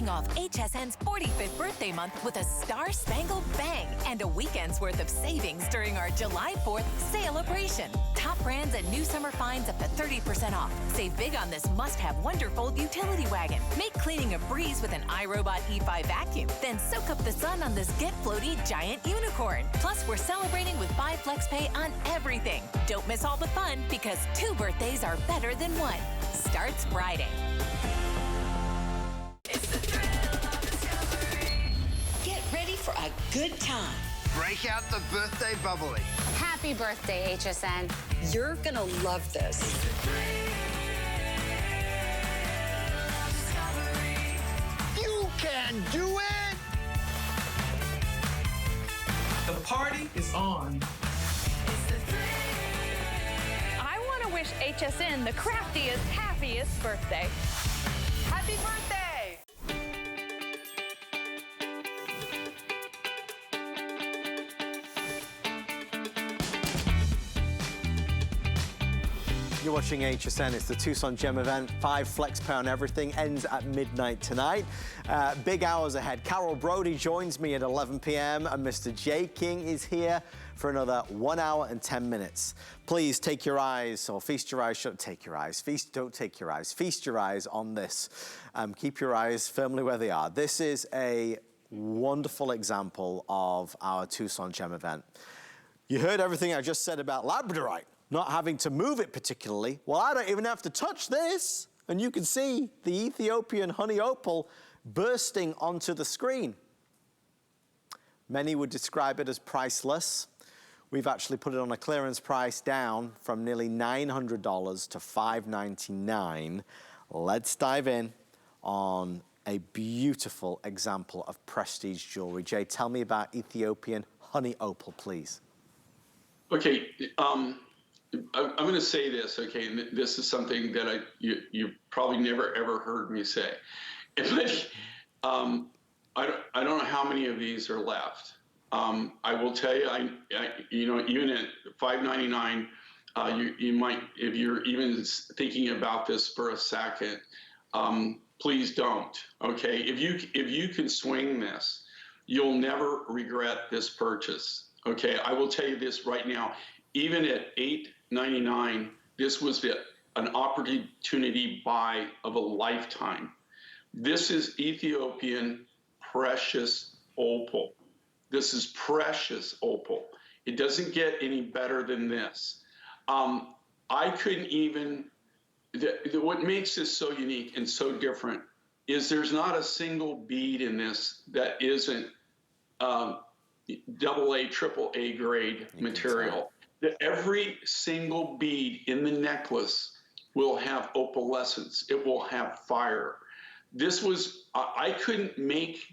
Speaker 5: Off HSN's 45th birthday month with a star-spangled bang and a weekend's worth of savings during our July 4th celebration. Top brands and new summer finds up to 30% off. Save big on this must-have wonderful utility wagon. Make cleaning a breeze with an iRobot E5 vacuum. Then soak up the sun on this Get Floaty giant unicorn. Plus, we're celebrating with Buy Flex Pay on everything. Don't miss all the fun because 2 birthdays are better than 1. Starts Friday.
Speaker 6: It's the thrill of discovery. Get ready for a good time.
Speaker 7: Break out the birthday bubbly.
Speaker 8: Happy birthday, HSN.
Speaker 6: You're gonna love this.
Speaker 7: It's the thrill of discovery. You can do it!
Speaker 9: The party is on.
Speaker 7: It's the thrill.
Speaker 10: I want to wish HSN the craftiest, happiest birthday. Happy birthday!
Speaker 1: You're watching HSN. It's the Tucson Gem event. 5 flex pay on everything. Ends at midnight tonight. Big hours ahead. Carol Brody joins me at 11 p.m. and Mr. J. King is here for another 1 hour and 10 minutes. Please take your eyes, or feast your eyes. Don't take your eyes. Don't take your eyes. Feast your eyes on this. Keep your eyes firmly where they are. This is a wonderful example of our Tucson Gem event. You heard everything I just said about labradorite. Not having to move it particularly. Well, I don't even have to touch this. And you can see the Ethiopian honey opal bursting onto the screen. Many would describe it as priceless. We've actually put it on a clearance price down from nearly $900 to $599. Let's dive in on a beautiful example of prestige jewelry. Jay, tell me about Ethiopian honey opal, please.
Speaker 2: Okay, I'm going to say this, okay, and this is something that you probably never ever heard me say. But I don't know how many of these are left. I will tell you, you know, even at $5.99, you might, if you're even thinking about this for a second, please don't. Okay, if you can swing this, you'll never regret this purchase. Okay, I will tell you this right now. Even at $8.99, this was an opportunity buy of a lifetime. This is Ethiopian precious opal. This is precious opal. It doesn't get any better than this. I couldn't even, what makes this so unique and so different is there's not a single bead in this that isn't AA, AAA grade material. Every single bead in the necklace will have opalescence. It will have fire. This was, I couldn't make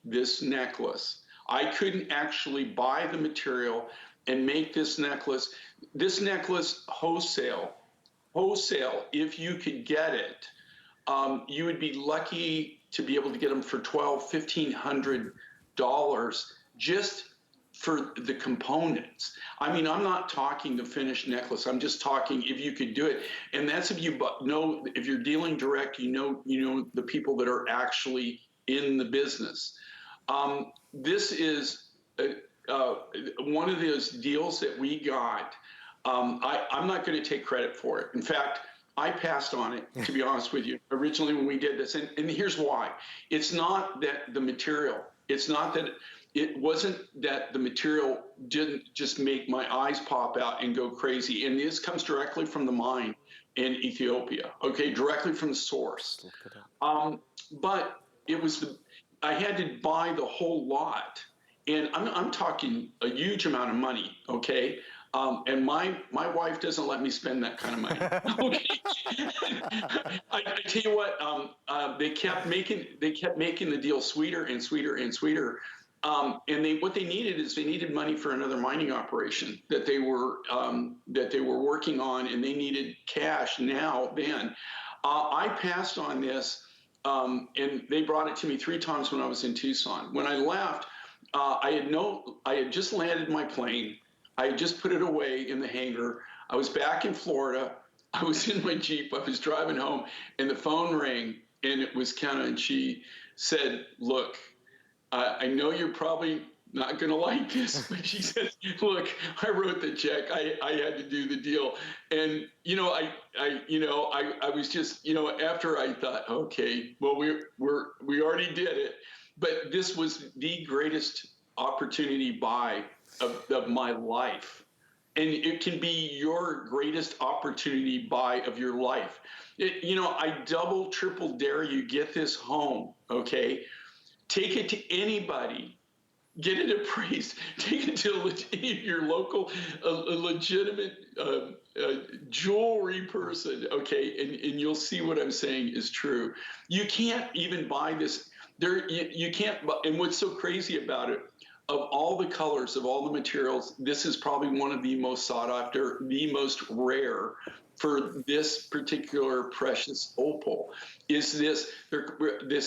Speaker 2: this necklace. I couldn't actually buy the material and make this necklace. This necklace wholesale, if you could get it, you would be lucky to be able to get them for $1,200, $1,500 just for the components. I mean, I'm not talking the finished necklace. I'm just talking if you could do it. And that's if you know, if you're dealing direct, you know the people that are actually in the business. This is one of those deals that we got. I'm not going to take credit for it. In fact, I passed on it, to be honest with you, originally when we did this. And here's why. It's not that the material, it's not that, it wasn't that the material didn't just make my eyes pop out and go crazy. And this comes directly from the mine in Ethiopia, okay, directly from the source. But it was, I had to buy the whole lot. And I'm talking a huge amount of money, okay? And my wife doesn't let me spend that kind of money. Okay, I tell you what, they kept making the deal sweeter and sweeter and sweeter. And what they needed is they needed money for another mining operation that they were working on, and they needed cash now. Then I passed on this, and they brought it to me 3 times when I was in Tucson. When I left, I had just landed my plane. I had just put it away in the hangar. I was back in Florida. I was in my Jeep. I was driving home, and the phone rang, and it was Kenna, and she said, "Look, I know you're probably not going to like this," but she said, "Look, I wrote the check. I had to do the deal." And, you know, I was just, you know, after I thought, okay, well, we already did it, but this was the greatest opportunity buy of my life. And it can be your greatest opportunity buy of your life. You know, I double, triple dare you, get this home, okay? Take it to anybody, get it appraised, take it to your local, legitimate jewelry person, okay? And you'll see what I'm saying is true. You can't even buy this. You can't, and what's so crazy about it, of all the colors, of all the materials, this is probably one of the most sought after, the most rare for this particular precious opal, is this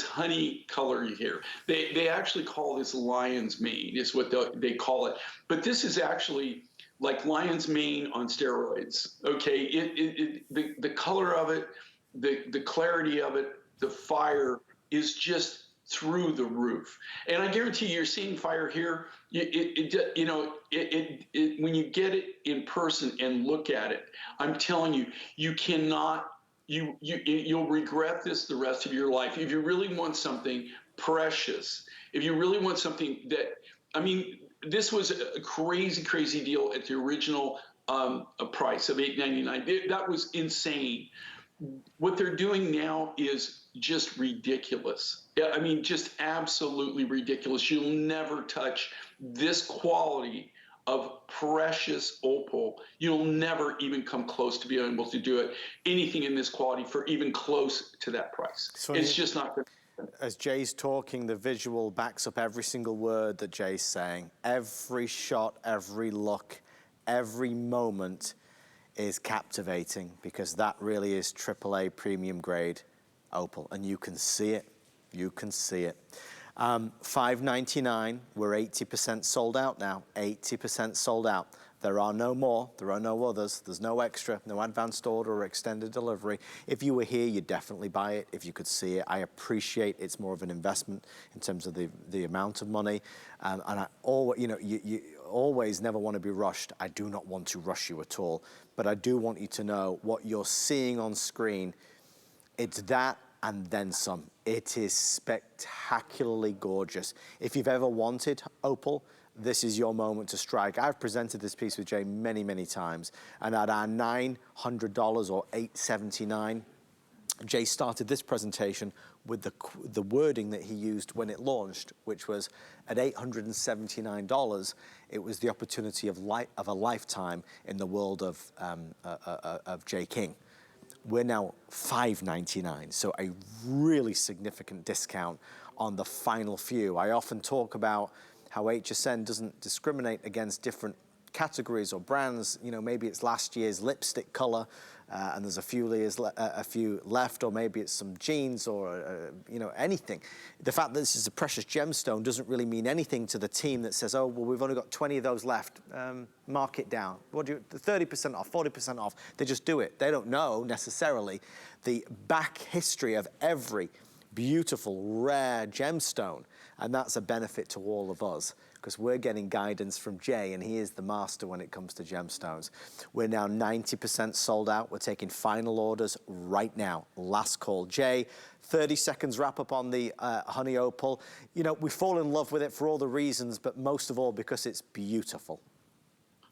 Speaker 2: honey color here. They actually call this lion's mane, is what they call it. But this is actually like lion's mane on steroids, okay? The color of it, the clarity of it, the fire is just through the roof. And I guarantee you're seeing fire here. You know, when you get it in person and look at it, I'm telling you, you cannot, you'll regret this the rest of your life. If you really want something precious, if you really want something that, I mean, this was a crazy, crazy deal at the original price of $8.99. That was insane. What they're doing now is just ridiculous. I mean, just absolutely ridiculous. You'll never touch this quality of precious opal. You'll never even come close to being able to do it. Anything in this quality for even close to that price. It's just not going to
Speaker 1: as Jay's talking, the visual backs up every single word that Jay's saying. Every shot, every look, every moment is captivating, because that really is AAA premium grade opal, and you can see it. You can see it. $5.99, we're 80% sold out now. 80% sold out. There are no more, there are no others, there's no extra, no advanced order or extended delivery. If you were here, you'd definitely buy it if you could see it. I appreciate it's more of an investment in terms of the amount of money. And I always, you always never want to be rushed. I do not want to rush you at all, but I do want you to know what you're seeing on screen, it's that and then some. It is spectacularly gorgeous. If you've ever wanted opal, this is your moment to strike. I've presented this piece with Jay many, many times, and at our $900 or $879, Jay started this presentation with the wording that he used when it launched, which was at $879, it was the opportunity of a lifetime in the world of Jay King. We're now $599, so a really significant discount on the final few. I often talk about how HSN doesn't discriminate against different categories or brands. You know, maybe it's last year's lipstick color, and there's a few left, or maybe it's some jeans or anything. The fact that this is a precious gemstone doesn't really mean anything to the team that says, oh, well, we've only got 20 of those left. Mark it down. What do you, 30% off, 40% off? They just do it. They don't know necessarily the back history of every beautiful, rare gemstone. And that's a benefit to all of us, because we're getting guidance from Jay, and he is the master when it comes to gemstones. We're now 90% sold out. We're taking final orders right now. Last call. Jay, 30 seconds wrap up on the honey opal. You know, we fall in love with it for all the reasons, but most of all because it's beautiful.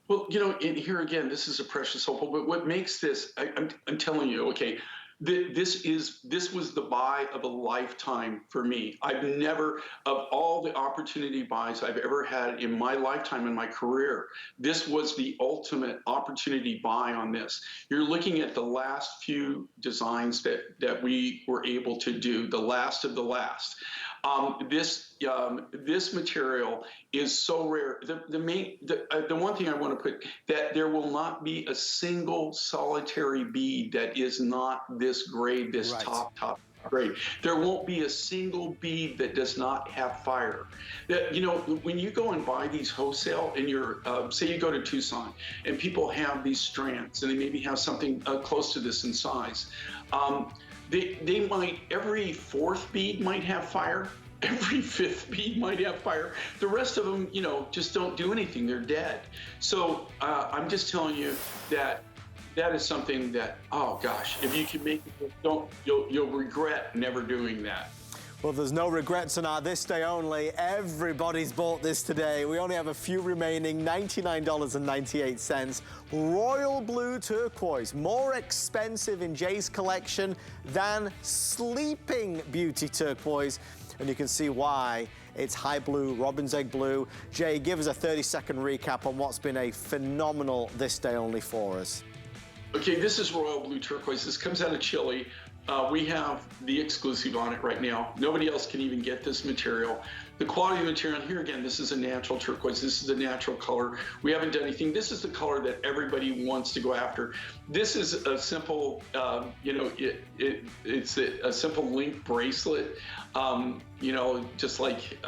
Speaker 2: Well, and here again, this is a precious opal, but what makes this, I'm telling you, okay, this was the buy of a lifetime for me. I've never, of all the opportunity buys I've ever had in my lifetime in my career, this was the ultimate opportunity buy on this. You're looking at the last few designs that we were able to do, the last of the last. This material is so rare. The one thing I want to put, that there will not be a single solitary bead that is not this grade, this
Speaker 1: right.
Speaker 2: top grade. There won't be a single bead that does not have fire. That, when you go and buy these wholesale, and you're, say you go to Tucson, and people have these strands, and they maybe have something close to this in size. They might, every fourth bead might have fire. Every fifth bead might have fire. The rest of them, just don't do anything. They're dead. So I'm just telling you that is something that, oh gosh, if you can make it, you'll regret never doing that.
Speaker 1: Well, there's no regrets on our this day only. Everybody's bought this today. We only have a few remaining, $99.98. Royal blue turquoise, more expensive in Jay's collection than Sleeping Beauty turquoise. And you can see why. It's high blue, robin's egg blue. Jay, give us a 30-second recap on what's been a phenomenal this day only for us.
Speaker 2: Okay, this is royal blue turquoise. This comes out of Chile. We have the exclusive on it right now. Nobody else can even get this material. The quality of the material, here again, this is a natural turquoise. This is a natural color. We haven't done anything. This is the color that everybody wants to go after. This is a simple, it's a simple link bracelet. Just like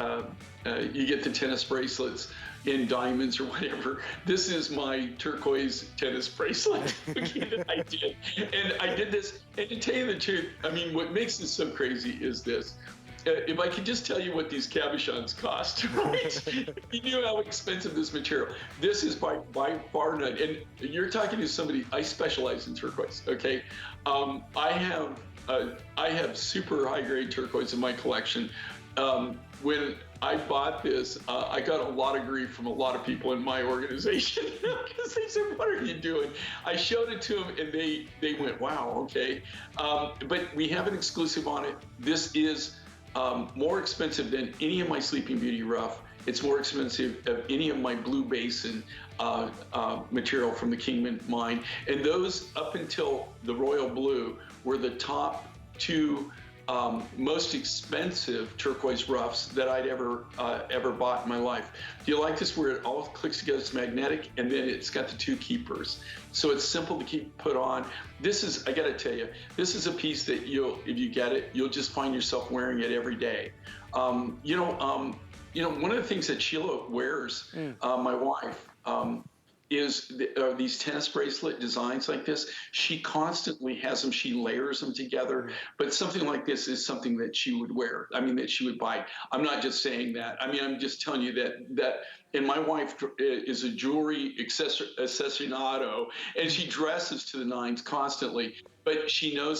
Speaker 2: you get the tennis bracelets in diamonds or whatever. This is my turquoise tennis bracelet that I did. And I did this, and to tell you the truth, I mean, what makes this so crazy is this. If I could just tell you what these cabochons cost, right? You knew how expensive this material. This is by far none. And you're talking to somebody, I specialize in turquoise, okay? I have super high grade turquoise in my collection. When I bought this, I got a lot of grief from a lot of people in my organization because they said, what are you doing? I showed it to them, and they went, wow, okay. But we have an exclusive on it. This is more expensive than any of my Sleeping Beauty rough. It's more expensive of any of my Blue Basin material from the Kingman mine. And those, up until the Royal Blue, were the top two most expensive turquoise ruffs that I'd ever bought in my life. Do you like this where it all clicks together? It's magnetic, and then it's got the two keepers. So it's simple to put on. This is, I gotta tell you, this is a piece that if you get it, you'll just find yourself wearing it every day. One of the things that Sheila wears, my wife, is these tennis bracelet designs like this. She constantly has them. She layers them together. But something like this is something that she would wear. I mean, that she would buy. I'm not just saying that. I mean, I'm just telling you that. And my wife is a jewelry aficionado, and she dresses to the nines constantly. But she knows